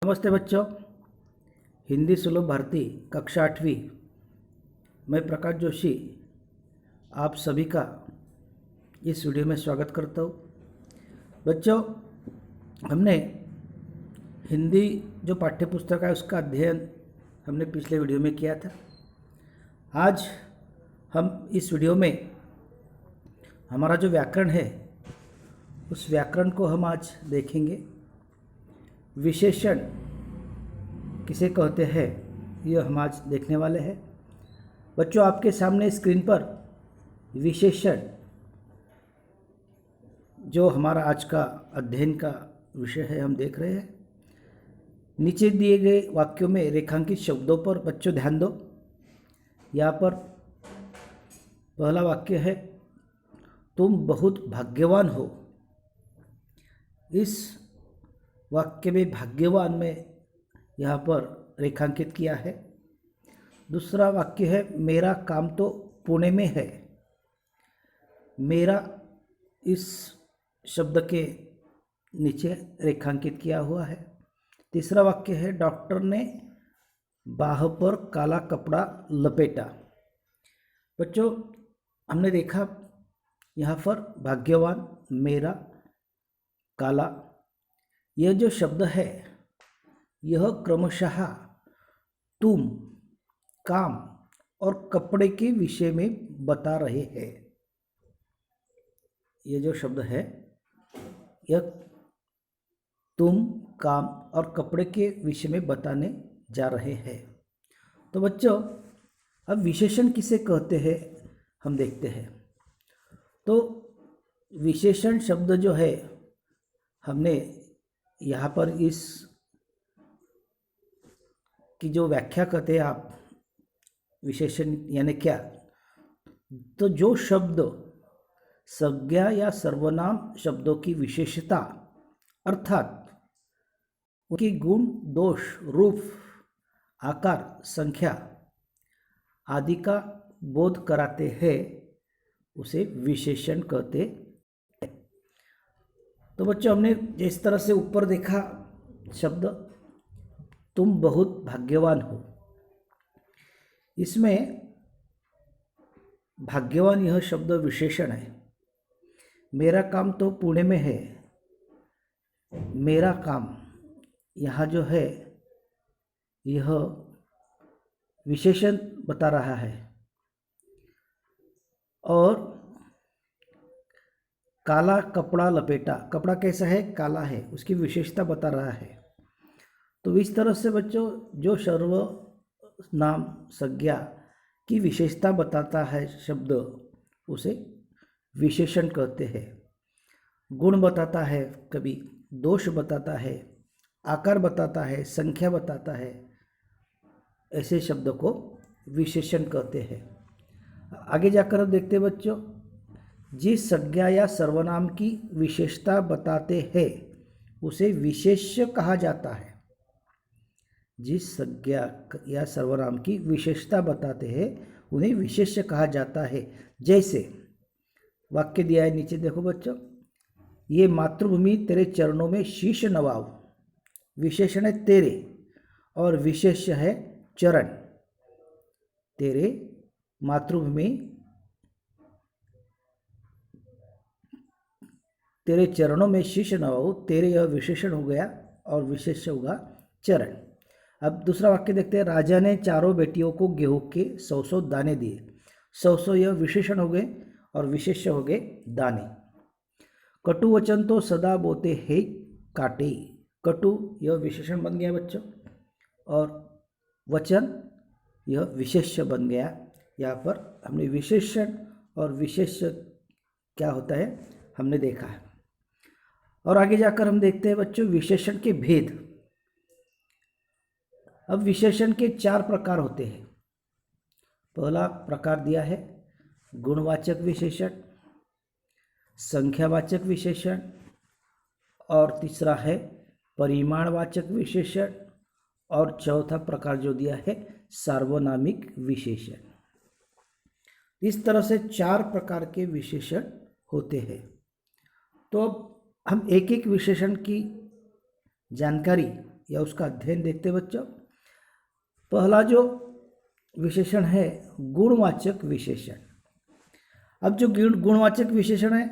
नमस्ते बच्चों। हिंदी सुलभ भारती कक्षा 8वीं। मैं प्रकाश जोशी आप सभी का इस वीडियो में स्वागत करता हूँ। बच्चों, हमने हिंदी जो पाठ्यपुस्तक है उसका अध्ययन हमने पिछले वीडियो में किया था। आज हम इस वीडियो में हमारा जो व्याकरण है उस व्याकरण को हम आज देखेंगे। विशेषण किसे कहते हैं यह हम आज देखने वाले हैं। बच्चों, आपके सामने स्क्रीन पर विशेषण जो हमारा आज का अध्ययन का विषय है हम देख रहे हैं। नीचे दिए गए वाक्यों में रेखांकित शब्दों पर बच्चों ध्यान दो। यहाँ पर पहला वाक्य है, तुम बहुत भाग्यवान हो। इस वाक्य में भाग्यवान में यहाँ पर रेखांकित किया है। दूसरा वाक्य है, मेरा काम तो पुणे में है। मेरा इस शब्द के नीचे रेखांकित किया हुआ है। तीसरा वाक्य है, डॉक्टर ने बाह पर काला कपड़ा लपेटा। बच्चों, हमने देखा यहाँ पर भाग्यवान, मेरा, काला, यह जो शब्द है यह क्रमशः तुम, काम और कपड़े के विषय में बता रहे हैं। यह जो शब्द है यह तुम, काम और कपड़े के विषय में बताने जा रहे हैं। तो बच्चों, अब विशेषण किसे कहते हैं हम देखते हैं। तो विशेषण शब्द जो है हमने यहाँ पर इस की जो व्याख्या करते हैं आप, विशेषण यानी क्या, तो जो शब्द संज्ञा या सर्वनाम शब्दों की विशेषता अर्थात उनकी गुण, दोष, रूप, आकार, संख्या आदि का बोध कराते हैं उसे विशेषण कहते हैं। तो बच्चों, हमने जिस तरह से ऊपर देखा शब्द तुम बहुत भाग्यवान हो, इसमें भाग्यवान यह शब्द विशेषण है। मेरा काम तो पुणे में है, मेरा काम यहाँ जो है यह विशेषण बता रहा है। और काला कपड़ा लपेटा, कपड़ा कैसा है, काला है, उसकी विशेषता बता रहा है। तो इस तरह से बच्चों जो सर्वनाम संज्ञा की विशेषता बताता है शब्द उसे विशेषण कहते हैं। गुण बताता है, कभी दोष बताता है, आकार बताता है, संख्या बताता है, ऐसे शब्द को विशेषण कहते हैं। आगे जाकर देखते हैं बच्चों, जिस संज्ञा या सर्वनाम की विशेषता बताते हैं उसे विशेष्य कहा जाता है। जिस संज्ञा या सर्वनाम की विशेषता बताते हैं उन्हें विशेष्य कहा जाता है। जैसे वाक्य दिया है नीचे देखो बच्चों, ये मातृभूमि तेरे चरणों में शीश नवाओ। विशेषण है तेरे और विशेष्य है चरण। तेरे मातृभूमि तेरे चरणों में शीश नवाओ, तेरे यह विशेषण हो गया और विशेष्य होगा चरण। अब दूसरा वाक्य देखते हैं, राजा ने चारों बेटियों को गेहूं के 100 दाने दिए। 100 यह विशेषण हो गए और विशेष्य हो गए दाने। कटु वचन तो सदा बोते हैं काटे। कटु यह विशेषण बन गया बच्चों और वचन यह विशेष्य बन गया। यहाँ पर हमने विशेषण और विशेष्य क्या होता है हमने देखा है। और आगे जाकर हम देखते हैं बच्चों विशेषण के भेद। अब विशेषण के 4 प्रकार होते हैं। पहला प्रकार दिया है गुणवाचक विशेषण, संख्यावाचक विशेषण और तीसरा है परिमाणवाचक विशेषण और चौथा प्रकार जो दिया है सार्वनामिक विशेषण। इस तरह से 4 प्रकार के विशेषण होते हैं। तो अब हम एक एक विशेषण की जानकारी या उसका अध्ययन देखते हैं बच्चों। पहला जो विशेषण है गुणवाचक विशेषण। अब जो गुणवाचक विशेषण है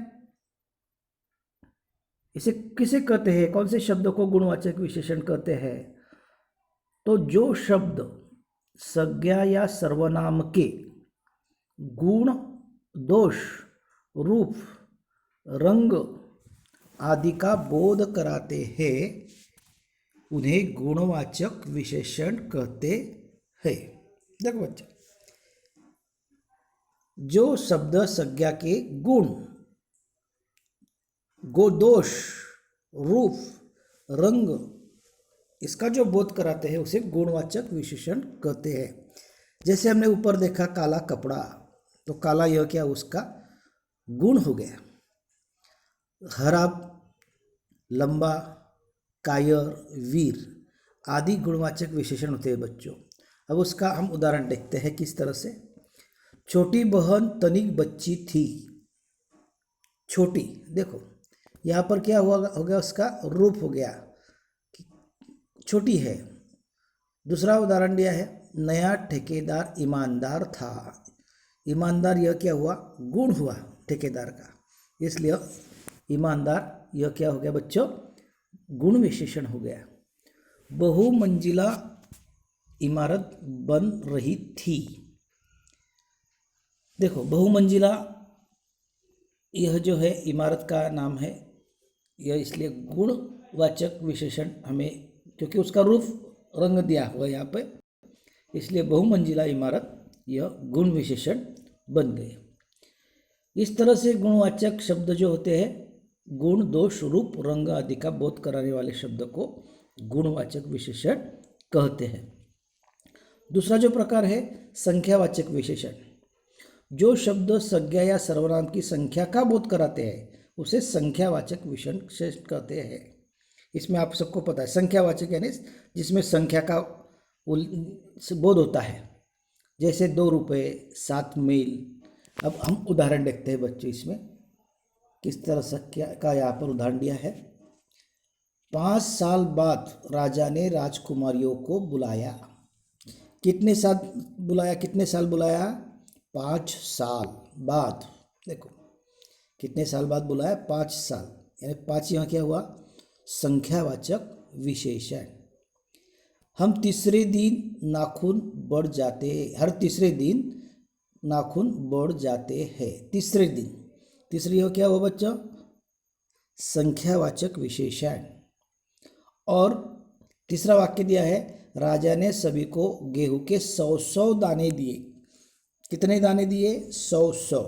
इसे किसे कहते हैं, कौन से शब्दों को गुणवाचक विशेषण कहते हैं? तो जो शब्द संज्ञा या सर्वनाम के गुण, दोष, रूप, रंग आदि का बोध कराते हैं उन्हें गुणवाचक विशेषण कहते हैं। देखो बच्चे, जो शब्द संज्ञा के गुण, दोष, रूप, रंग इसका जो बोध कराते हैं उसे गुणवाचक विशेषण कहते हैं। जैसे हमने ऊपर देखा काला कपड़ा, तो काला यह क्या उसका गुण हो गया। हरा, लंबा, कायर, वीर आदि गुणवाचक विशेषण होते हैं बच्चों। अब उसका हम उदाहरण देखते हैं किस तरह से। छोटी बहन तनिक बच्ची थी। छोटी, देखो यहाँ पर क्या हुआ हो गया, उसका रूप हो गया, छोटी है। दूसरा उदाहरण दिया है, नया ठेकेदार ईमानदार था। ईमानदार यह क्या हुआ, गुण हुआ ठेकेदार का, इसलिए ईमानदार यह क्या हो गया बच्चों, गुण विशेषण हो गया। बहुमंजिला इमारत बन रही थी। देखो बहुमंजिला यह जो है इमारत का नाम है, यह इसलिए गुणवाचक विशेषण हमें, क्योंकि उसका रूप रंग दिया हुआ यहाँ पे, इसलिए बहुमंजिला इमारत यह गुण विशेषण बन गए। इस तरह से गुणवाचक शब्द जो होते हैं, गुण, दोष, रूप, रंग आदि का बोध कराने वाले शब्द को गुणवाचक विशेषण कहते हैं। दूसरा जो प्रकार है संख्यावाचक विशेषण। जो शब्द संज्ञा या सर्वनाम की संख्या का बोध कराते हैं उसे संख्यावाचक विशेषण कहते हैं। इसमें आप सबको पता है संख्यावाचक यानी जिसमें संख्या का बोध होता है, जैसे 2 रुपये, 7 मील। अब हम उदाहरण देखते हैं बच्चों, इसमें किस तरह संख्या का यहाँ पर उदाहरण दिया है। 5 साल बाद राजा ने राजकुमारियों को बुलाया। कितने साल बुलाया, कितने साल बुलाया, 5 साल बाद। देखो कितने साल बाद बुलाया, 5 साल, यानी 5 यहाँ क्या हुआ, संख्यावाचक विशेषण। हम तीसरे दिन नाखून बढ़ जाते, हर तीसरे दिन नाखून बढ़ जाते हैं। तीसरे दिन, तीसरी हो क्या हुआ बच्चों, संख्यावाचक विशेषण। और तीसरा वाक्य दिया है, राजा ने सभी को गेहूं के 100 दाने दिए। कितने दाने दिए, 100,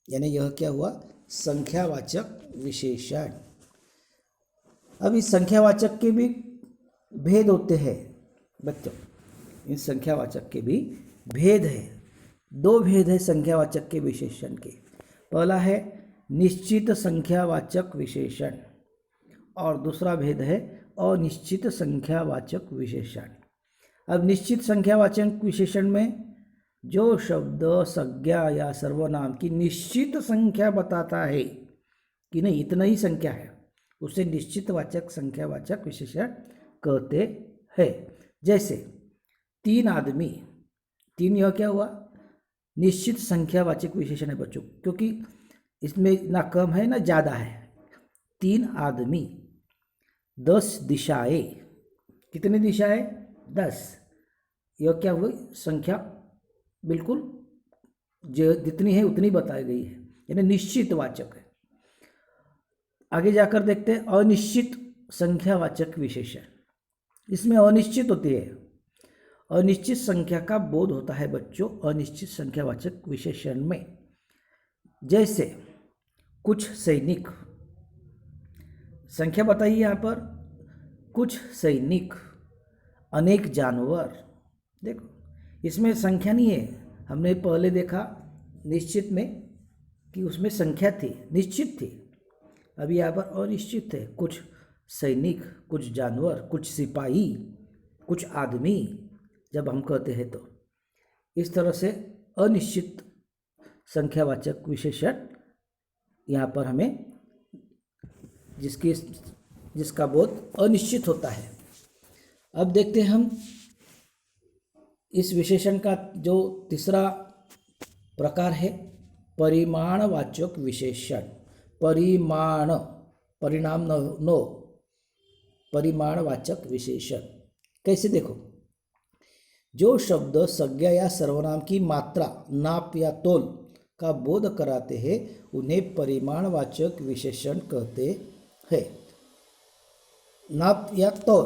यानी यह क्या हुआ, संख्यावाचक विशेषण। अब इस संख्यावाचक के भी भेद होते हैं बच्चों, इन संख्यावाचक के भी भेद है। 2 भेद है संख्यावाचक के विशेषण के। पहला है निश्चित संख्यावाचक विशेषण और दूसरा भेद है अनिश्चित संख्यावाचक विशेषण। अब निश्चित संख्यावाचक विशेषण में जो शब्द संज्ञा या सर्वनाम की निश्चित संख्या बताता है कि नहीं इतना ही संख्या है, उसे निश्चितवाचक संख्यावाचक विशेषण कहते हैं। जैसे 3 आदमी, 3 यह क्या हुआ, निश्चित संख्यावाचक विशेषण है बच्चों, क्योंकि इसमें ना कम है ना ज़्यादा है। 3 आदमी, 10 दिशाएं। कितनी दिशाएं, 10। यह क्या हुई, संख्या बिल्कुल जो जितनी है उतनी बताई गई है, यानी निश्चितवाचक है। आगे जाकर देखते हैं अनिश्चित संख्यावाचक विशेषण। इसमें अनिश्चित होती है, अनिश्चित संख्या का बोध होता है बच्चों अनिश्चित संख्यावाचक विशेषण में। जैसे कुछ सैनिक, संख्या बताइए यहाँ पर, कुछ सैनिक, अनेक जानवर। देखो इसमें संख्या नहीं है, हमने पहले देखा निश्चित में कि उसमें संख्या थी, निश्चित थी। अभी यहाँ पर अनिश्चित है, कुछ सैनिक, कुछ जानवर, कुछ सिपाही, कुछ आदमी जब हम कहते हैं तो इस तरह से अनिश्चित संख्यावाचक विशेषण यहाँ पर हमें जिसकी जिसका बोध अनिश्चित होता है। अब देखते हैं हम इस विशेषण का जो तीसरा प्रकार है, परिमाणवाचक विशेषण। परिमाण, परिणाम नो, परिमाणवाचक विशेषण। कैसे देखो, जो शब्द संज्ञा या सर्वनाम की मात्रा, नाप या तोल का बोध कराते हैं उन्हें परिमाणवाचक विशेषण कहते हैं। नाप या तोल,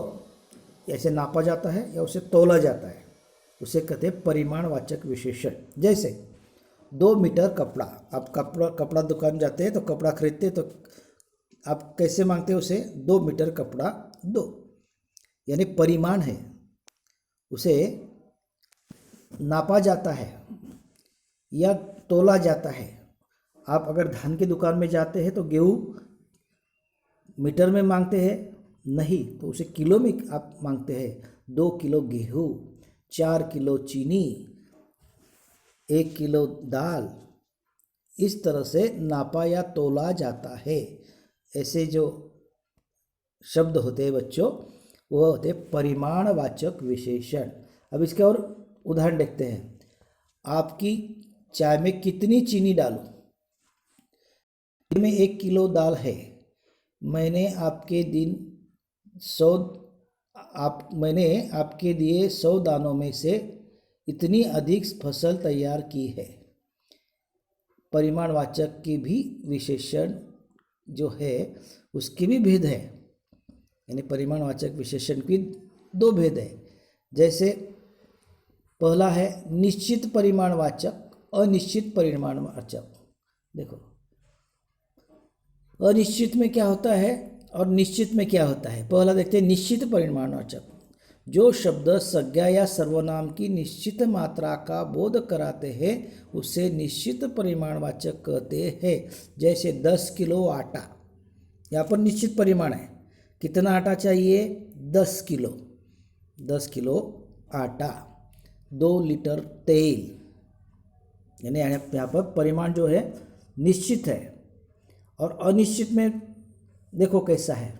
ऐसे नापा जाता है या उसे तोला जाता है, उसे कहते हैं परिमाणवाचक विशेषण। जैसे 2 मीटर कपड़ा, आप कपड़ा दुकान जाते हैं तो कपड़ा खरीदते हैं तो आप कैसे मांगते हैं उसे, 2 मीटर कपड़ा दो, यानी परिमाण है, उसे नापा जाता है या तोला जाता है। आप अगर धान की दुकान में जाते हैं तो गेहूँ मीटर में मांगते हैं, नहीं, तो उसे किलो में आप मांगते हैं। 2 किलो गेहूँ, 4 किलो चीनी, 1 किलो दाल, इस तरह से नापा या तोला जाता है। ऐसे जो शब्द होते हैं बच्चों, वो होते हैं परिमाणवाचक विशेषण। अब इसके और उदाहरण देखते हैं। आपकी चाय में कितनी चीनी डालूं? में 1 किलो दाल है, मैंने आपके दिए 100 दानों में से इतनी अधिक फसल तैयार की है। परिमाणवाचक की भी विशेषण जो है उसकी भी भेद है, यानी परिमाणवाचक विशेषण की 2 भेद है। जैसे पहला है निश्चित परिमाणवाचक, अनिश्चित परिमाणवाचक। देखो, अनिश्चित में क्या होता है और निश्चित में क्या होता है। पहला देखते हैं निश्चित परिमाणवाचक। जो शब्द संज्ञा या सर्वनाम की निश्चित मात्रा का बोध कराते हैं उसे निश्चित परिमाणवाचक कहते हैं। जैसे 10 किलो आटा, यहाँ पर निश्चित परिमाण है, कितना आटा चाहिए, 10 किलो, 10 किलो आटा, 2 लीटर तेल, यानी यहाँ पर परिमाण जो है निश्चित है। और अनिश्चित में देखो कैसा है,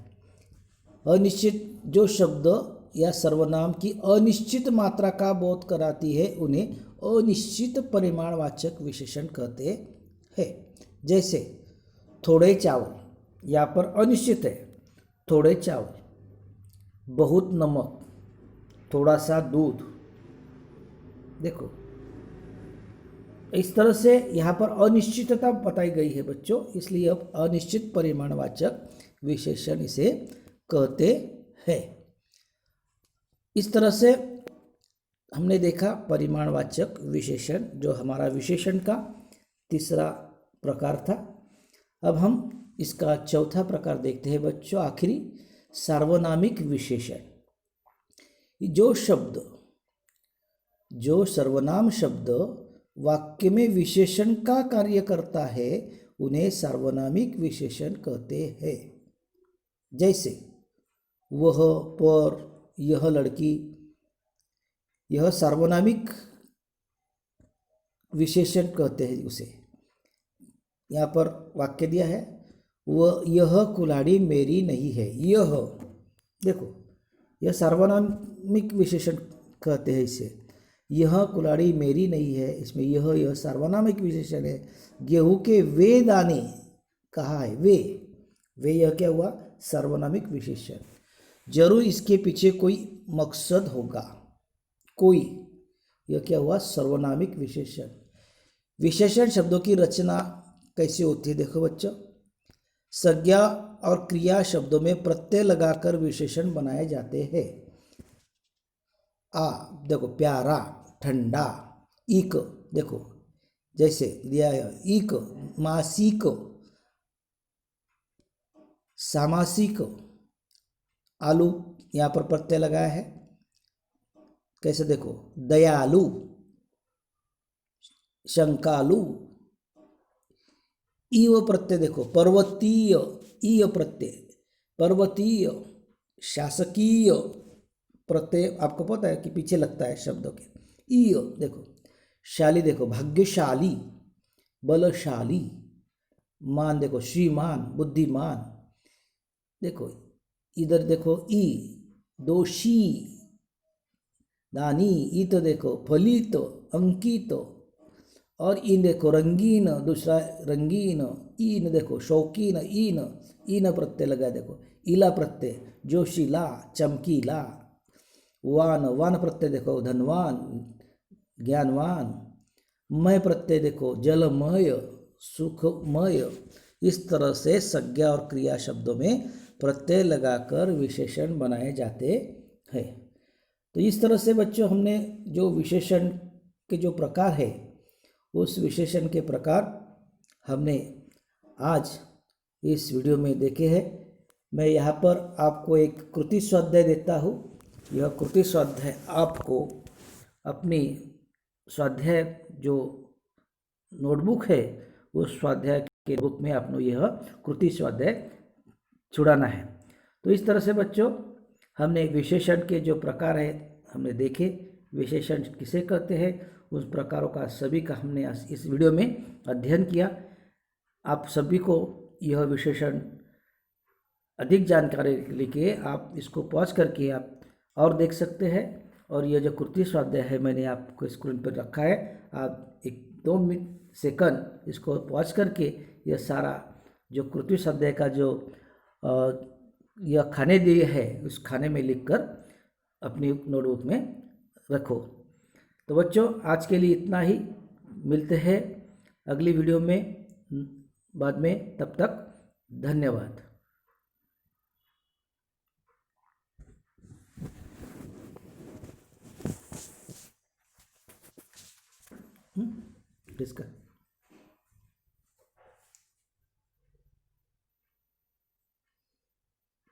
अनिश्चित जो शब्द या सर्वनाम की अनिश्चित मात्रा का बोध कराती है उन्हें अनिश्चित परिमाणवाचक विशेषण कहते हैं। जैसे थोड़े चावल, यहाँ पर अनिश्चित है, थोड़े चावल, बहुत नमक, थोड़ा सा दूध। देखो, इस तरह से यहाँ पर अनिश्चितता बताई गई है बच्चों, इसलिए अब अनिश्चित परिमाणवाचक विशेषण इसे कहते हैं। इस तरह से हमने देखा परिमाणवाचक विशेषण, जो हमारा विशेषण का तीसरा प्रकार था। अब हम इसका चौथा प्रकार देखते हैं बच्चों, आखिरी, सार्वनामिक विशेषण। जो सर्वनाम शब्द वाक्य में विशेषण का कार्य करता है उन्हें सार्वनामिक विशेषण कहते हैं। जैसे वह, पर, यह लड़की, यह सार्वनामिक विशेषण कहते हैं उसे। यहाँ पर वाक्य दिया है, यह कुल्हाड़ी मेरी नहीं है। यह, देखो, यह सार्वनामिक विशेषण कहते हैं इसे। यह कुल्हाड़ी मेरी नहीं है, इसमें यह सार्वनामिक विशेषण है। गेहूं के वे दाने, कहा है वे, यह क्या हुआ, सार्वनामिक विशेषण। जरूर इसके पीछे कोई मकसद होगा, कोई, यह क्या हुआ, सर्वनामिक विशेषण। विशेषण शब्दों की रचना कैसे होती है, देखो बच्चों। संज्ञा और क्रिया शब्दों में प्रत्यय लगाकर विशेषण बनाए जाते हैं। देखो, प्यारा, ठंडा, इक, देखो जैसे दिया है, इक, मासिक, सामासिक, आलू, यहाँ पर प्रत्यय लगाया है, कैसे देखो, दयालु, शंकालु, ईव प्रत्यय देखो, पर्वतीय, ईय प्रत्यय, पर्वतीय, शासकीय प्रत्यय आपको पता है कि पीछे लगता है शब्दों के। ईय देखो, शाली देखो, भाग्यशाली, बलशाली, मान देखो, श्रीमान, बुद्धिमान। देखो, इधर देखो ई, दोषी, दानी, ई तो देखो फलित, अंकित, और इन देखो रंगीन, दूसरा रंगीन, ईन देखो शौकीन, ईन, ईन प्रत्यय लगा देखो, ईला प्रत्यय जोशीला, चमकीला, वान, वान प्रत्यय देखो धनवान, ज्ञानवान, मय प्रत्यय देखो जलमय, सुखमय। इस तरह से संज्ञा और क्रिया शब्दों में प्रत्यय लगाकर विशेषण बनाए जाते हैं। तो इस तरह से बच्चों हमने जो विशेषण के जो प्रकार है उस विशेषण के प्रकार हमने आज इस वीडियो में देखे हैं। मैं यहाँ पर आपको एक कृति स्वाध्याय देता हूँ। यह कृति स्वाध्याय आपको अपनी स्वाध्याय जो नोटबुक है उस स्वाध्याय के बुक में आपको यह कृति स्वाध्याय छुड़ाना है। तो इस तरह से बच्चों हमने विशेषण के जो प्रकार है हमने देखे, विशेषण किसे कहते हैं उस प्रकारों का सभी का हमने इस वीडियो में अध्ययन किया। आप सभी को यह विशेषण अधिक जानकारी के लिए आप इसको पॉज करके आप और देख सकते हैं। और यह जो कृति स्वाध्याय है मैंने आपको स्क्रीन पर रखा है, आप 1-2 सेकंड इसको पॉज करके यह सारा जो कृति स्वाध्याय का जो यह खाने दिए है उस खाने में लिखकर अपनी नोटबुक में रखो। तो बच्चों आज के लिए इतना ही, मिलते हैं अगली वीडियो में बाद में, तब तक धन्यवाद। डिस्कस